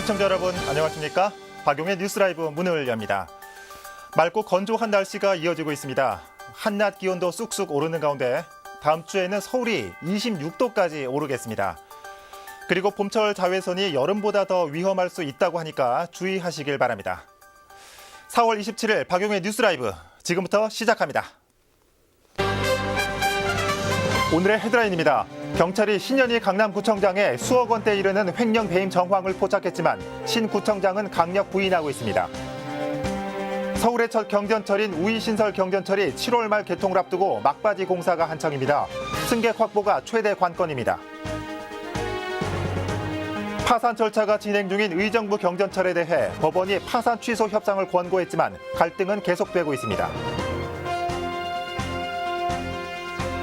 시청자 여러분 안녕하십니까? 박용의 뉴스라이브 문을 엽니다. 맑고 건조한 날씨가 이어지고 있습니다. 한낮 기온도 쑥쑥 오르는 가운데 다음 주에는 서울이 26도까지 오르겠습니다. 그리고 봄철 자외선이 여름보다 더 위험할 수 있다고 하니까 주의하시길 바랍니다. 4월 27일 박용의 뉴스라이브 지금부터 시작합니다. 오늘의 헤드라인입니다. 경찰이 신현희 강남구청장의 수억 원대 이르는 횡령 배임 정황을 포착했지만 신 구청장은 강력 부인하고 있습니다. 서울의 첫 경전철인 우이신설 경전철이 7월 말 개통을 앞두고 막바지 공사가 한창입니다. 승객 확보가 최대 관건입니다. 파산 절차가 진행 중인 의정부 경전철에 대해 법원이 파산 취소 협상을 권고했지만 갈등은 계속되고 있습니다.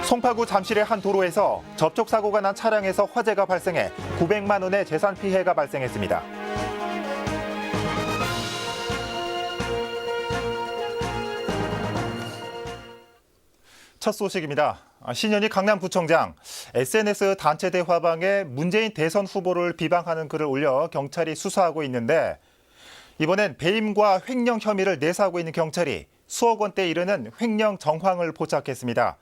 송파구 잠실의 한 도로에서 접촉사고가 난 차량에서 화재가 발생해 900만 원의 재산 피해가 발생했습니다. 첫 소식입니다. 신현희 강남구청장, SNS 단체 대화방에 문재인 대선 후보를 비방하는 글을 올려 경찰이 수사하고 있는데 이번엔 배임과 횡령 혐의를 내사하고 있는 경찰이 수억 원대에 이르는 횡령 정황을 포착했습니다.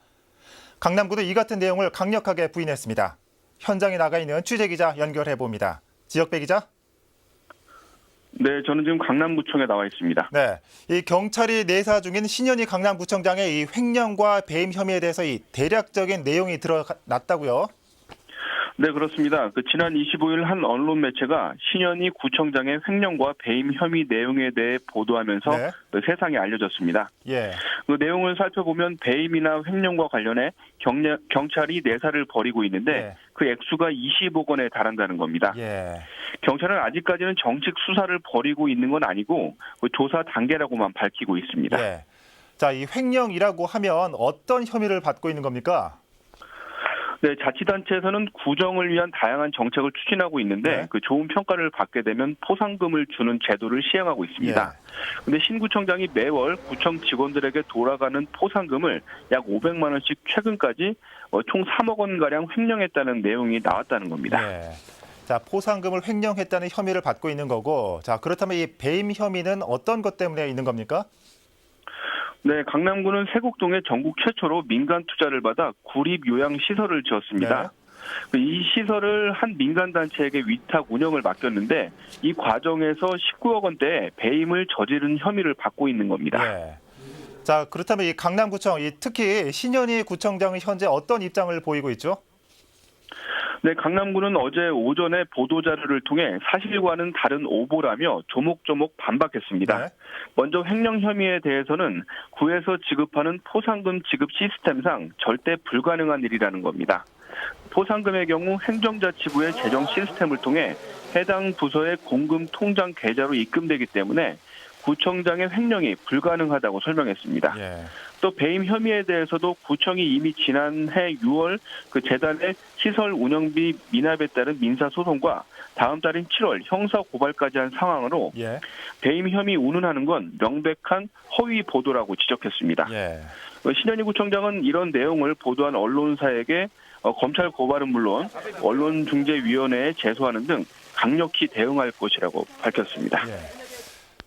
강남구도 이 같은 내용을 강력하게 부인했습니다. 현장에 나가 있는 취재기자 연결해봅니다. 지역배 기자. 네, 저는 지금 강남구청에 나와 있습니다. 네, 이 경찰이 내사 중인 신현희 강남구청장의 이 횡령과 배임 혐의에 대해서 이 대략적인 내용이 드러났다고요? 네, 그렇습니다. 지난 25일 한 언론 매체가 신현희 구청장의 횡령과 배임 혐의 내용에 대해 보도하면서 네. 세상에 알려졌습니다. 예. 그 내용을 살펴보면 배임이나 횡령과 관련해 경찰이 내사를 벌이고 있는데 네. 그 액수가 20억 원에 달한다는 겁니다. 예. 경찰은 아직까지는 정식 수사를 벌이고 있는 건 아니고 조사 단계라고만 밝히고 있습니다. 예. 자, 이 횡령이라고 하면 어떤 혐의를 받고 있는 겁니까? 네, 자치단체에서는 구정을 위한 다양한 정책을 추진하고 있는데 네. 좋은 평가를 받게 되면 포상금을 주는 제도를 시행하고 있습니다. 그런데 신 구청장이 매월 구청 직원들에게 돌아가는 포상금을 약 500만 원씩 최근까지 총 3억 원가량 횡령했다는 내용이 나왔다는 겁니다. 네. 자, 포상금을 횡령했다는 혐의를 받고 있는 거고, 자, 그렇다면 이 배임 혐의는 어떤 것 때문에 있는 겁니까? 네, 강남구는 세곡동에 전국 최초로 민간 투자를 받아 구립 요양 시설을 지었습니다. 네. 이 시설을 한 민간 단체에게 위탁 운영을 맡겼는데 이 과정에서 19억 원대 배임을 저지른 혐의를 받고 있는 겁니다. 네. 자, 그렇다면 이 강남구청, 특히 신현희 구청장은 현재 어떤 입장을 보이고 있죠? 네, 강남구는 어제 오전에 보도자료를 통해 사실과는 다른 오보라며 조목조목 반박했습니다. 네. 먼저 횡령 혐의에 대해서는 구에서 지급하는 포상금 지급 시스템상 절대 불가능한 일이라는 겁니다. 포상금의 경우 행정자치부의 재정 시스템을 통해 해당 부서의 공금 통장 계좌로 입금되기 때문에 구청장의 횡령이 불가능하다고 설명했습니다. 예. 또 배임 혐의에 대해서도 구청이 이미 지난해 6월 재단의 시설 운영비 미납에 따른 민사 소송과 다음 달인 7월 형사 고발까지 한 상황으로 예. 배임 혐의 운운하는 건 명백한 허위 보도라고 지적했습니다. 예. 신현희 구청장은 이런 내용을 보도한 언론사에게 검찰 고발은 물론 언론중재위원회에 제소하는 등 강력히 대응할 것이라고 밝혔습니다. 예.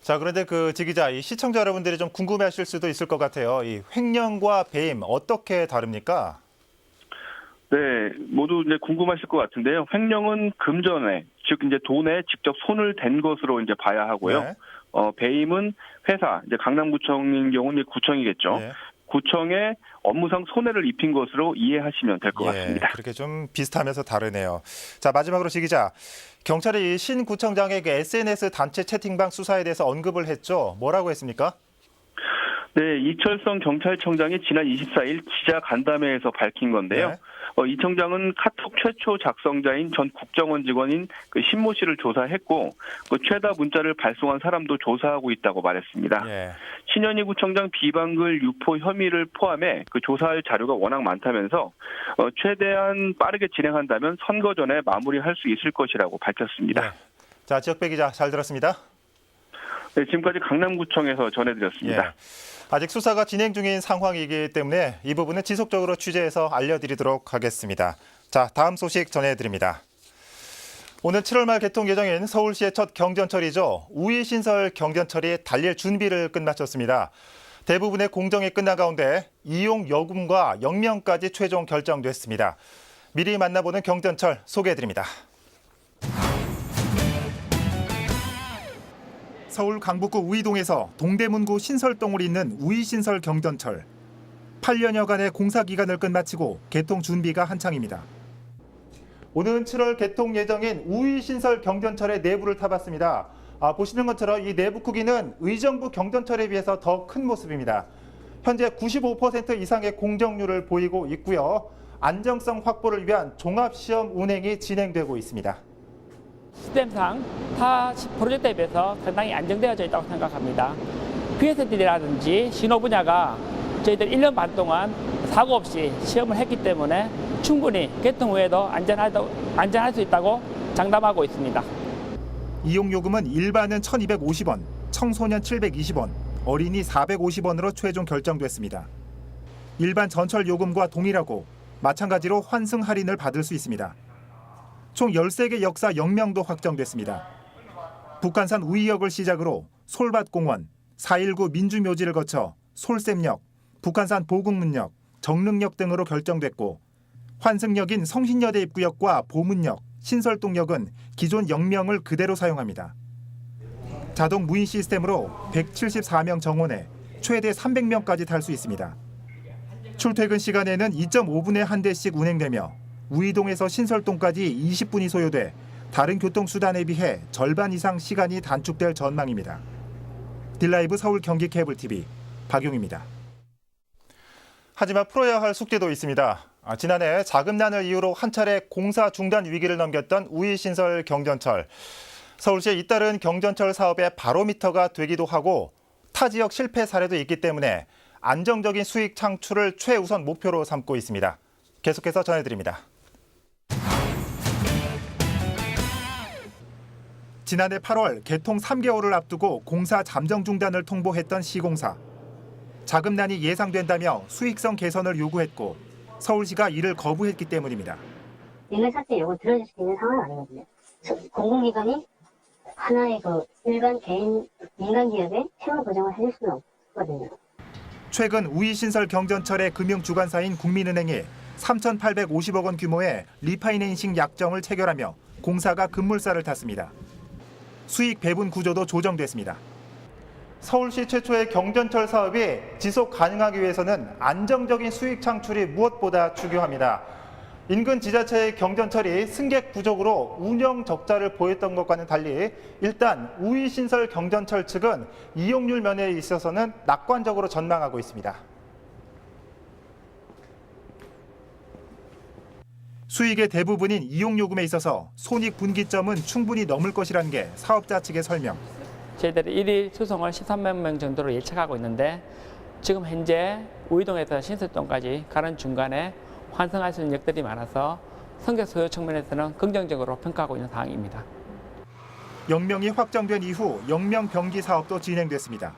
자, 그런데 지 기자, 이 시청자 여러분들이 좀 궁금해하실 수도 있을 것 같아요. 이 횡령과 배임 어떻게 다릅니까? 네, 모두 이제 궁금하실 것 같은데요. 횡령은 금전에, 즉 이제 돈에 직접 손을 댄 것으로 이제 봐야 하고요. 네. 배임은 회사, 이제 강남구청인 경우는 구청이겠죠. 예. 구청에 업무상 손해를 입힌 것으로 이해하시면 될 것 같습니다. 그렇게 좀 비슷하면서 다르네요. 자, 마지막으로 지 기자, 경찰이 신 구청장의 SNS 단체 채팅방 수사에 대해서 언급을 했죠. 뭐라고 했습니까? 네, 이철성 경찰청장이 지난 24일 기자 간담회에서 밝힌 건데요. 네. 이 청장은 카톡 최초 작성자인 전 국정원 직원인 신모 씨를 조사했고 최다 문자를 발송한 사람도 조사하고 있다고 말했습니다. 예. 신현희 구청장 비방글 유포 혐의를 포함해 조사할 자료가 워낙 많다면서 최대한 빠르게 진행한다면 선거 전에 마무리할 수 있을 것이라고 밝혔습니다. 네. 자, 지역배 기자 잘 들었습니다. 네, 지금까지 강남구청에서 전해드렸습니다. 예. 아직 수사가 진행 중인 상황이기 때문에 이 부분은 지속적으로 취재해서 알려드리도록 하겠습니다. 자, 다음 소식 전해드립니다. 오늘 7월 말 개통 예정인 서울시의 첫 경전철이죠. 우이신설 경전철이 달릴 준비를 끝마쳤습니다. 대부분의 공정이 끝난 가운데 이용 요금과 역명까지 최종 결정됐습니다. 미리 만나보는 경전철 소개해드립니다. 서울 강북구 우이동에서 동대문구 신설동을 잇는 우이신설 경전철. 8년여간의 공사 기간을 끝마치고 개통 준비가 한창입니다. 오는 7월 개통 예정인 우이신설 경전철의 내부를 타봤습니다. 보시는 것처럼 이 내부 크기는 의정부 경전철에 비해서 더 큰 모습입니다. 현재 95% 이상의 공정률을 보이고 있고요. 안정성 확보를 위한 종합시험 운행이 진행되고 있습니다. 시스템상 타 프로젝트에 비해서 상당히 안정되어져 있다고 생각합니다. VSD라든지 신호 분야가 저희들 1년 반 동안 사고 없이 시험을 했기 때문에 충분히 개통 후에도 안전할 수 있다고 장담하고 있습니다. 이용요금은 일반은 1,250원, 청소년 720원, 어린이 450원으로 최종 결정됐습니다. 일반 전철 요금과 동일하고 마찬가지로 환승 할인을 받을 수 있습니다. 총 13개 역사 역명도 확정됐습니다. 북한산 우이역을 시작으로 솔밭공원, 4.19 민주묘지를 거쳐 솔샘역, 북한산 보국문역, 정릉역 등으로 결정됐고 환승역인 성신여대 입구역과 보문역, 신설동역은 기존 역명을 그대로 사용합니다. 자동 무인 시스템으로 174명 정원에 최대 300명까지 탈 수 있습니다. 출퇴근 시간에는 2.5분에 한 대씩 운행되며 우이동에서 신설동까지 20분이 소요돼 다른 교통수단에 비해 절반 이상 시간이 단축될 전망입니다. 딜라이브 서울 경기 케이블TV 박용입니다. 하지만 풀어야 할 숙제도 있습니다. 지난해 자금난을 이유로 한 차례 공사 중단 위기를 넘겼던 우이신설 경전철. 서울시에 잇따른 경전철 사업의 바로미터가 되기도 하고 타 지역 실패 사례도 있기 때문에 안정적인 수익 창출을 최우선 목표로 삼고 있습니다. 계속해서 전해드립니다. 지난해 8월 개통 3개월을 앞두고 공사 잠정 중단을 통보했던 시공사. 자금난이 예상된다며 수익성 개선을 요구했고 서울시가 이를 거부했기 때문입니다. 인간 삭제 요구 들어줄 수 있는 상황은 아니거든요. 공공기관이 하나의 일반 개인 민간 기업의 채무 보장을 해줄 수는 없거든요. 최근 우이신설 경전철의 금융주관사인 국민은행이 3,850억 원 규모의 리파이낸싱 약정을 체결하며 공사가 급물살을 탔습니다. 수익 배분 구조도 조정됐습니다. 서울시 최초의 경전철 사업이 지속 가능하기 위해서는 안정적인 수익 창출이 무엇보다 중요합니다. 인근 지자체의 경전철이 승객 부족으로 운영 적자를 보였던 것과는 달리 일단 우이신설 경전철 측은 이용률 면에 있어서는 낙관적으로 전망하고 있습니다. 수익의 대부분인 이용요금에 있어서 손익분기점은 충분히 넘을 것이라는 게 사업자 측의 설명. 저희들이 일일 수송을 13만 명 정도로 예측하고 있는데 지금 현재 우이동에서 신설동까지 가는 중간에 환승할 수 있는 역들이 많아서 승객 소요 측면에서는 긍정적으로 평가하고 있는 상황입니다. 역명이 확정된 이후 역명 병기 사업도 진행됐습니다.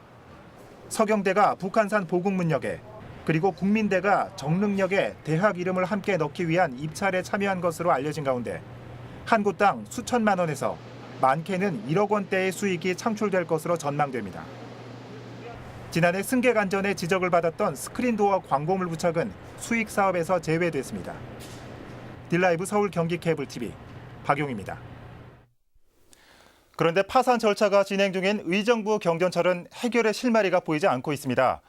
서경대가 북한산 보국문역에 그리고 국민대가 정릉역에 대학 이름을 함께 넣기 위한 입찰에 참여한 것으로 알려진 가운데 한 곳당 수천만 원에서 많게는 1억 원대의 수익이 창출될 것으로 전망됩니다. 지난해 승객안전에 지적을 받았던 스크린도어 광고물 부착은 수익 사업에서 제외됐습니다. 딜라이브 서울 경기 케이블TV 박용입니다. 그런데 파산 절차가 진행 중인 의정부 경전철은 해결의 실마리가 보이지 않고 있습니다.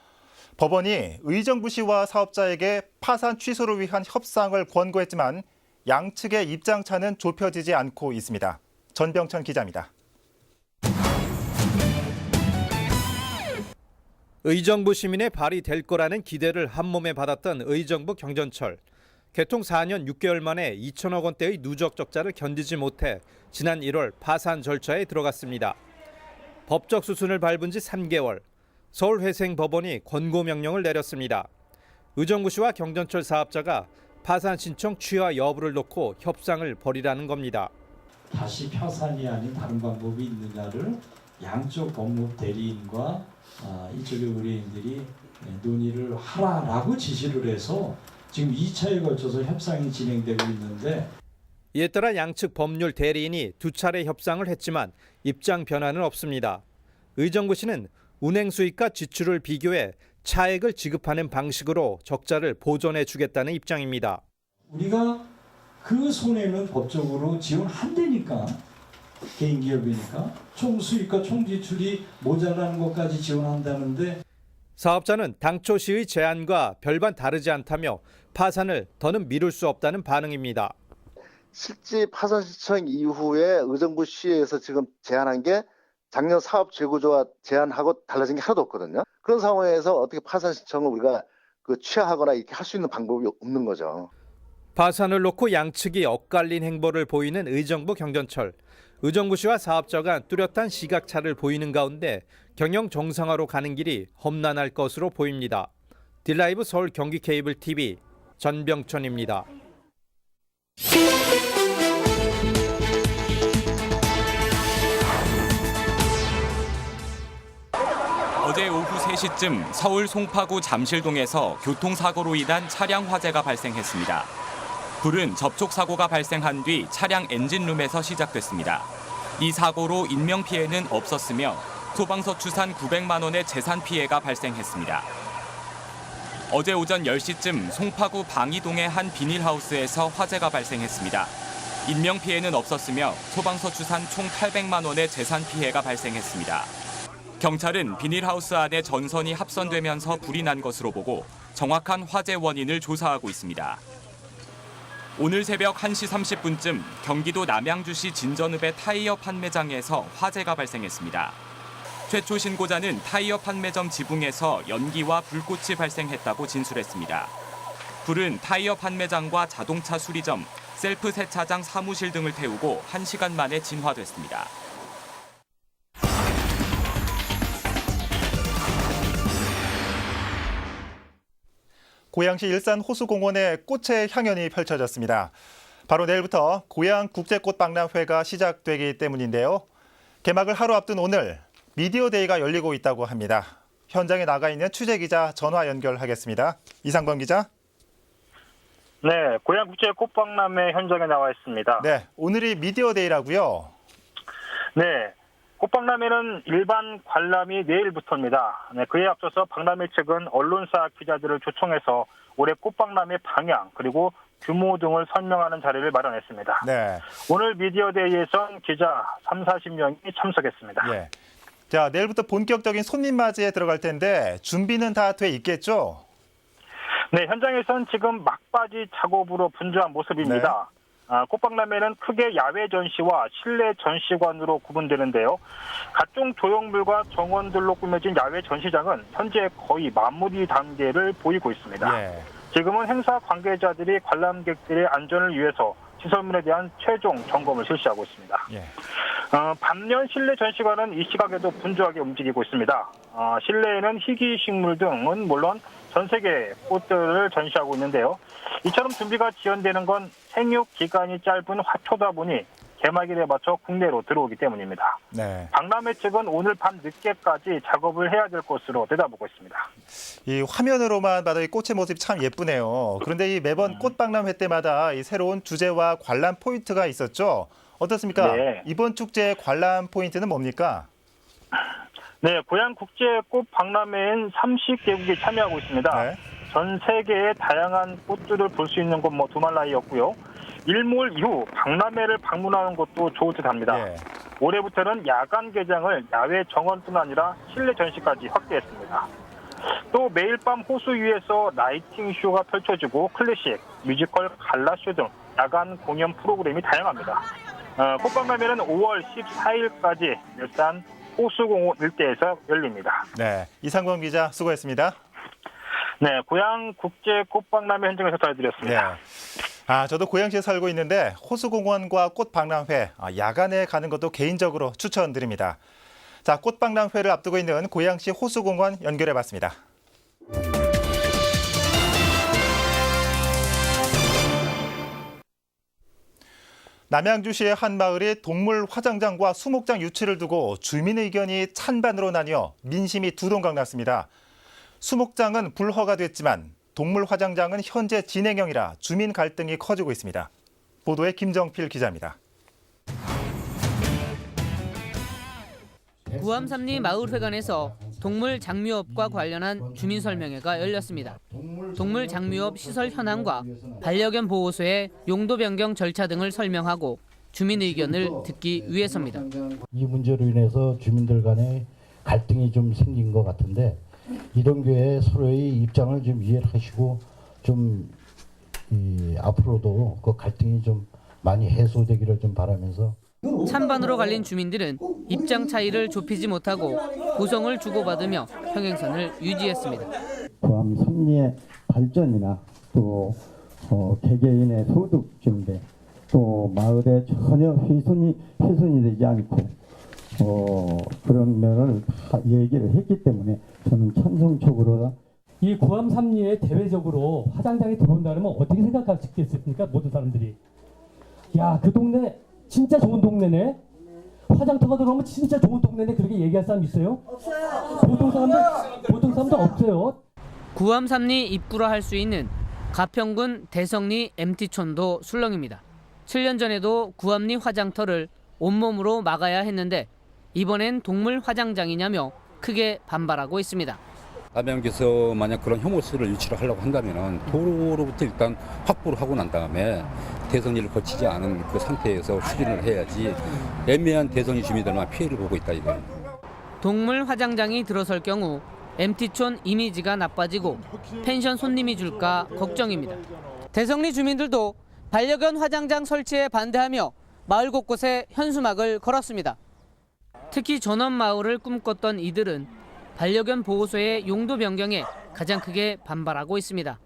법원이 의정부시와 사업자에게 파산 취소를 위한 협상을 권고했지만 양측의 입장차는 좁혀지지 않고 있습니다. 전병천 기자입니다. 의정부 시민의 발이 될 거라는 기대를 한몸에 받았던 의정부 경전철. 개통 4년 6개월 만에 2천억 원대의 누적 적자를 견디지 못해 지난 1월 파산 절차에 들어갔습니다. 법적 수순을 밟은 지 3개월. 서울회생법원이 권고 명령을 내렸습니다. 의정부시와 경전철 사업자가 파산 신청 취하 여부를 놓고 협상을 벌이라는 겁니다. 다시 파산이 아닌 다른 방법이 있느냐를 양쪽 법무 대리인과 이쪽의 의뢰인들이 논의를 하라라고 지시를 해서 지금 2차에 걸쳐서 협상이 진행되고 있는데 이에 따라 양측 법률 대리인이 두 차례 협상을 했지만 입장 변화는 없습니다. 의정부 시는 운행 수익과 지출을 비교해 차액을 지급하는 방식으로 적자를 보전해 주겠다는 입장입니다. 우리가 그 손해는 법적으로 지원한다니까, 개인 기업이니까 총 수익과 총 지출이 모자라는 것까지 지원한다는데, 사업자는 당초 시의 제안과 별반 다르지 않다며 파산을 더는 미룰 수 없다는 반응입니다. 실제 파산 신청 이후에 의정부 시에서 지금 제안한 게 작년 사업 재구조와 제안하고 달라진 게 하나도 없거든요. 그런 상황에서 어떻게 파산 신청을 우리가 취하하거나 이렇게 할 수 있는 방법이 없는 거죠. 파산을 놓고 양측이 엇갈린 행보를 보이는 의정부 경전철. 의정부시와 사업자가 뚜렷한 시각차를 보이는 가운데 경영 정상화로 가는 길이 험난할 것으로 보입니다. 딜라이브 서울 경기 케이블 TV 전병천입니다. 어제 오후 3시쯤 서울 송파구 잠실동에서 교통사고로 인한 차량 화재가 발생했습니다. 불은 접촉사고가 발생한 뒤 차량 엔진룸에서 시작됐습니다. 이 사고로 인명피해는 없었으며 소방서 추산 900만 원의 재산 피해가 발생했습니다. 어제 오전 10시쯤 송파구 방이동의 한 비닐하우스에서 화재가 발생했습니다. 인명피해는 없었으며 소방서 추산 총 800만 원의 재산 피해가 발생했습니다. 경찰은 비닐하우스 안에 전선이 합선되면서 불이 난 것으로 보고 정확한 화재 원인을 조사하고 있습니다. 오늘 새벽 1시 30분쯤 경기도 남양주시 진전읍의 타이어 판매장에서 화재가 발생했습니다. 최초 신고자는 타이어 판매점 지붕에서 연기와 불꽃이 발생했다고 진술했습니다. 불은 타이어 판매장과 자동차 수리점, 셀프 세차장 사무실 등을 태우고 1시간 만에 진화됐습니다. 고양시 일산 호수공원에 꽃의 향연이 펼쳐졌습니다. 바로 내일부터 고양 국제꽃박람회가 시작되기 때문인데요. 개막을 하루 앞둔 오늘 미디어데이가 열리고 있다고 합니다. 현장에 나가 있는 취재기자 전화 연결하겠습니다. 이상범 기자. 네, 고양 국제꽃박람회 현장에 나와 있습니다. 네, 오늘이 미디어데이라고요? 네, 꽃박람회는 일반 관람이 내일부터입니다. 네, 그에 앞서서 박람회 측은 언론사 기자들을 초청해서 올해 꽃박람회 방향 그리고 규모 등을 설명하는 자리를 마련했습니다. 네. 오늘 미디어데이에선 기자 30-40명이 참석했습니다. 예. 자, 내일부터 본격적인 손님 맞이에 들어갈 텐데 준비는 다 돼 있겠죠? 네, 현장에선 지금 막바지 작업으로 분주한 모습입니다. 꽃박람회는 크게 야외 전시와 실내 전시관으로 구분되는데요. 각종 조형물과 정원들로 꾸며진 야외 전시장은 현재 거의 마무리 단계를 보이고 있습니다. 예. 지금은 행사 관계자들이 관람객들의 안전을 위해서 시설물에 대한 최종 점검을 실시하고 있습니다. 예. 반면 실내 전시관은 이 시각에도 분주하게 움직이고 있습니다. 실내에는 희귀식물 등은 물론 전 세계 꽃들을 전시하고 있는데요. 이처럼 준비가 지연되는 건 생육 기간이 짧은 화초다 보니 개막일에 맞춰 국내로 들어오기 때문입니다. 네. 박람회 측은 오늘 밤 늦게까지 작업을 해야 될 것으로 내다보고 있습니다. 이 화면으로만 봐도 이 꽃의 모습이 참 예쁘네요. 그런데 이 매번 꽃박람회 때마다 이 새로운 주제와 관람 포인트가 있었죠. 어떻습니까? 네. 이번 축제의 관람 포인트는 뭡니까? 네, 고양 국제꽃 박람회엔 30개국이 참여하고 있습니다. 네. 전 세계의 다양한 꽃들을 볼 수 있는 건 두말 나이였고요. 일몰 이후 박람회를 방문하는 것도 좋을 듯합니다. 예. 올해부터는 야간 개장을 야외 정원뿐 아니라 실내 전시까지 확대했습니다. 또 매일 밤 호수 위에서 라이팅 쇼가 펼쳐지고 클래식, 뮤지컬, 갈라쇼 등 야간 공연 프로그램이 다양합니다. 꽃박람회는 5월 14일까지 일산 호수공원 일대에서 열립니다. 네, 이상범 기자 수고했습니다. 네, 고양 국제꽃박람회 현장에서 전해드렸습니다. 네. 저도 고양시에 살고 있는데 호수공원과 꽃박람회 야간에 가는 것도 개인적으로 추천드립니다. 자, 꽃박람회를 앞두고 있는 고양시 호수공원 연결해봤습니다. 남양주시의 한 마을이 동물 화장장과 수목장 유치를 두고 주민 의견이 찬반으로 나뉘어 민심이 두동강 났습니다. 수목장은 불허가 됐지만 동물 화장장은 현재 진행형이라 주민 갈등이 커지고 있습니다. 보도에 김정필 기자입니다. 구암 삼리 마을회관에서 동물 장묘업과 관련한 주민 설명회가 열렸습니다. 동물 장묘업 시설 현황과 반려견 보호소의 용도 변경 절차 등을 설명하고 주민 의견을 듣기 위해서입니다. 이 문제로 인해서 주민들 간에 갈등이 좀 생긴 것 같은데 이런 기회에 서로의 입장을 좀 이해를 하시고 좀 앞으로도 그 갈등이 좀 많이 해소되기를 좀 바라면서 찬반으로 갈린 주민들은 입장 차이를 좁히지 못하고 고성을 주고받으며 평행선을 유지했습니다. 구암 삼리의 발전이나 또 개개인의 소득 증대 또 마을에 전혀 훼손이 되지 않고 그런 면을 다 얘기를 했기 때문에 저는 찬성적으로 이 구암 삼리에 대외적으로 화장장이 들어온다면 어떻게 생각하시겠습니까? 모든 사람들이. 야, 그 동네 진짜 좋은 동네네. 화장터가 들어오면 진짜 좋은 동네네. 그렇게 얘기할 사람 있어요? 없어요. 보통 사람들 없어요. 구암 삼리 입구라 할 수 있는 가평군 대성리 MT촌도 술렁입니다. 7년 전에도 구암리 화장터를 온몸으로 막아야 했는데 이번엔 동물 화장장이냐며 크게 반발하고 있습니다. 남양주에서 만약 그런 혐오수를 유치를 하려고 한다면 도로로부터 일단 확보를 하고 난 다음에 대성리를 거치지 않은 그 상태에서 추진을 해야지 애매한 대성리 주민들만 피해를 보고 있다 이거예요. 동물 화장장이 들어설 경우 MT촌 이미지가 나빠지고 펜션 손님이 줄까 걱정입니다. 대성리 주민들도 반려견 화장장 설치에 반대하며 마을 곳곳에 현수막을 걸었습니다. 특히 전원 마을을 꿈꿨던 이들은 반려견 보호소의 용도 변경에 가장 크게 반발하고 있습니다.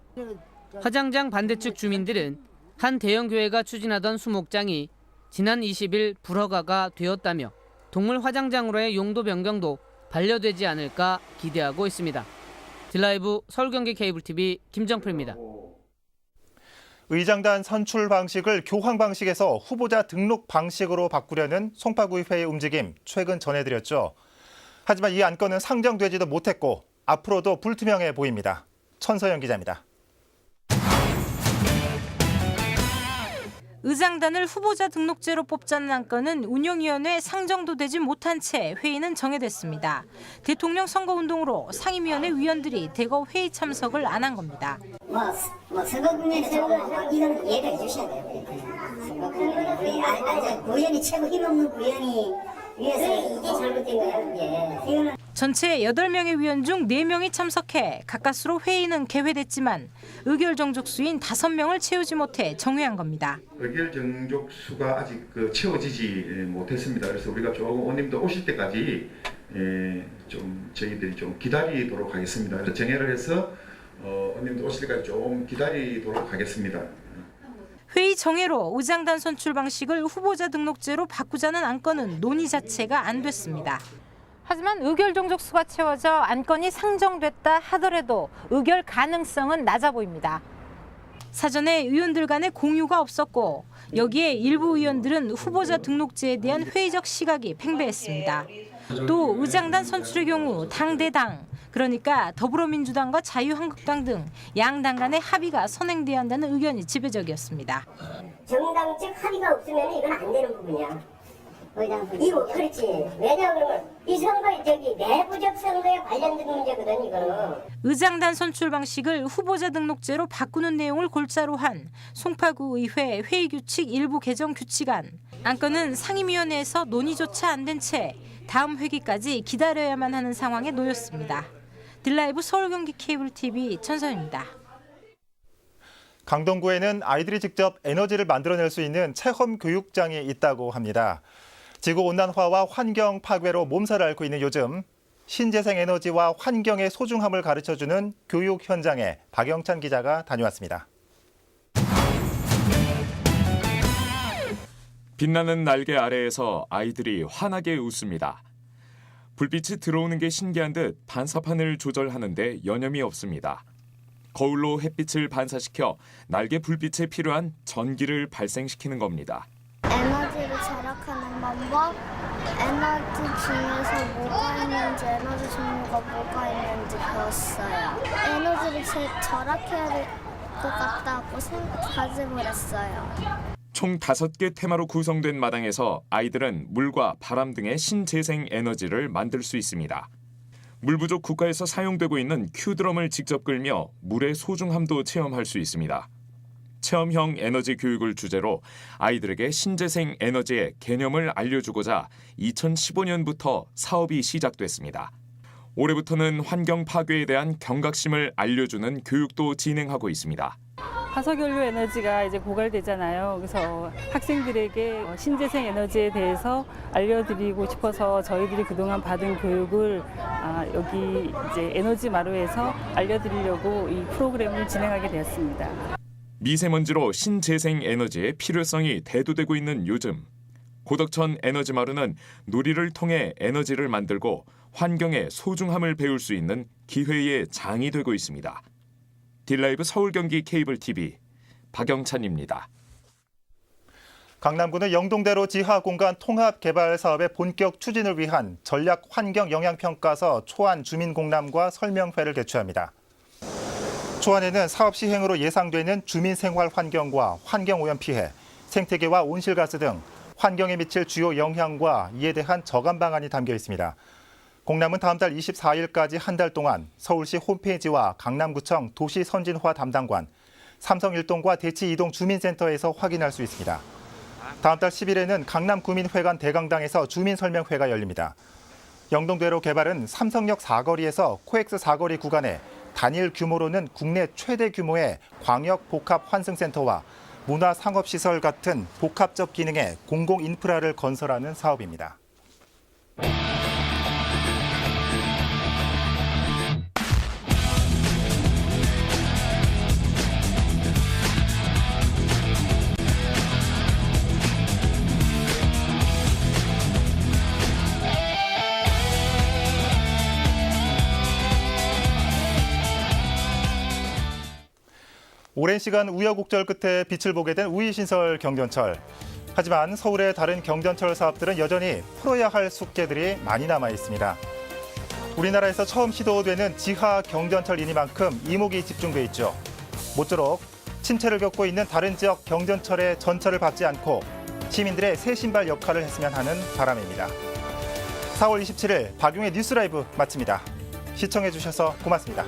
화장장 반대측 주민들은 한 대형 교회가 추진하던 수목장이 지난 20일 불허가가 되었다며 동물 화장장으로의 용도 변경도 반려되지 않을까 기대하고 있습니다. 딜라이브 서울경기 케이블TV 김정필입니다. 의장단 선출 방식을 교황 방식에서 후보자 등록 방식으로 바꾸려는 송파구의회의 움직임 최근 전해드렸죠. 하지만 이 안건은 상정되지도 못했고 앞으로도 불투명해 보입니다. 천서영 기자입니다. 의장단을 후보자 등록제로 뽑자는 안건은 운영위원회 상정도 되지 못한 채 회의는 정해됐습니다. 대통령 선거운동으로 상임위원회 위원들이 대거 회의 참석을 안 한 겁니다. 선거 국면에서 이건 이해를 해주셔야 돼요. 선거 국면에 구현이 최고 힘없는 구현이 위해서 이게 잘못된 거예요. 전체 8명의 위원 중 4명이 참석해 가까스로 회의는 개회됐지만 의결 정족수인 5명을 채우지 못해 정회한 겁니다. 의결 정족수가 아직 채워지지 못했습니다. 그래서 우리가 조금 의원님도 오실 때까지 좀 저희들이 좀 기다리도록 하겠습니다. 그래서 정회를 해서 의원님도 오실 때까지 좀 기다리도록 하겠습니다. 회의 정회로 의장단 선출 방식을 후보자 등록제로 바꾸자는 안건은 논의 자체가 안 됐습니다. 하지만 의결 정족수가 채워져 안건이 상정됐다 하더라도 의결 가능성은 낮아 보입니다. 사전에 의원들 간의 공유가 없었고 여기에 일부 의원들은 후보자 등록제에 대한 회의적 시각이 팽배했습니다. 또 의장단 선출의 경우 당대당, 그러니까 더불어민주당과 자유한국당 등 양당 간의 합의가 선행돼야 한다는 의견이 지배적이었습니다. 정당적 합의가 없으면 이건 안 되는 부분이야. 이거 그렇지. 왜냐하면 이 선거 내부적 선거에 관련된 문제거든 이거는. 의장단 선출 방식을 후보자 등록제로 바꾸는 내용을 골자로 한 송파구 의회 회의규칙 일부 개정 규칙안. 안건은 상임위원회에서 논의조차 안 된 채 다음 회기까지 기다려야만 하는 상황에 놓였습니다. 딜라이브 서울경기 케이블TV 천선입니다. 강동구에는 아이들이 직접 에너지를 만들어낼 수 있는 체험 교육장이 있다고 합니다. 지구온난화와 환경 파괴로 몸살을 앓고 있는 요즘 신재생 에너지와 환경의 소중함을 가르쳐주는 교육 현장에 박영찬 기자가 다녀왔습니다. 빛나는 날개 아래에서 아이들이 환하게 웃습니다. 불빛이 들어오는 게 신기한 듯 반사판을 조절하는데 여념이 없습니다. 거울로 햇빛을 반사시켜 날개 불빛에 필요한 전기를 발생시키는 겁니다. 에너지를 절약하는 방법, 에너지 중에서 뭐가 있는지, 에너지 종류가 뭐가 있는지 배웠어요. 에너지를 절약해야 될 것 같다고 가짐을 했어요. 총 5개 테마로 구성된 마당에서 아이들은 물과 바람 등의 신재생 에너지를 만들 수 있습니다. 물 부족 국가에서 사용되고 있는 큐드럼을 직접 끌며 물의 소중함도 체험할 수 있습니다. 체험형 에너지 교육을 주제로 아이들에게 신재생 에너지의 개념을 알려주고자 2015년부터 사업이 시작됐습니다. 올해부터는 환경 파괴에 대한 경각심을 알려주는 교육도 진행하고 있습니다. 화석연료 에너지가 이제 고갈되잖아요. 그래서 학생들에게 신재생 에너지에 대해서 알려드리고 싶어서 저희들이 그동안 받은 교육을 여기 이제 에너지 마루에서 알려드리려고 이 프로그램을 진행하게 되었습니다. 미세먼지로 신재생 에너지의 필요성이 대두되고 있는 요즘, 고덕천 에너지 마루는 놀이를 통해 에너지를 만들고 환경의 소중함을 배울 수 있는 기회의 장이 되고 있습니다. 딜라이브 서울 경기 케이블 TV 박영찬입니다. 강남구는 영동대로 지하 공간 통합 개발 사업의 본격 추진을 위한 전략 환경 영향 평가서 초안 주민 공람과 설명회를 개최합니다. 초안에는 사업 시행으로 예상되는 주민 생활 환경과 환경 오염 피해, 생태계와 온실가스 등 환경에 미칠 주요 영향과 이에 대한 저감 방안이 담겨 있습니다. 공람은 다음 달 24일까지 한 달 동안 서울시 홈페이지와 강남구청 도시선진화 담당관, 삼성일동과 대치이동 주민센터에서 확인할 수 있습니다. 다음 달 10일에는 강남구민회관 대강당에서 주민설명회가 열립니다. 영동대로 개발은 삼성역 사거리에서 코엑스 사거리 구간에 단일 규모로는 국내 최대 규모의 광역복합환승센터와 문화상업시설 같은 복합적 기능의 공공인프라를 건설하는 사업입니다. 오랜 시간 우여곡절 끝에 빛을 보게 된 우이신설 경전철. 하지만 서울의 다른 경전철 사업들은 여전히 풀어야 할 숙제들이 많이 남아 있습니다. 우리나라에서 처음 시도되는 지하 경전철이니만큼 이목이 집중돼 있죠. 모쪼록 침체를 겪고 있는 다른 지역 경전철의 전철을 밟지 않고 시민들의 새 신발 역할을 했으면 하는 바람입니다. 4월 27일 박용의 뉴스 라이브 마칩니다. 시청해 주셔서 고맙습니다.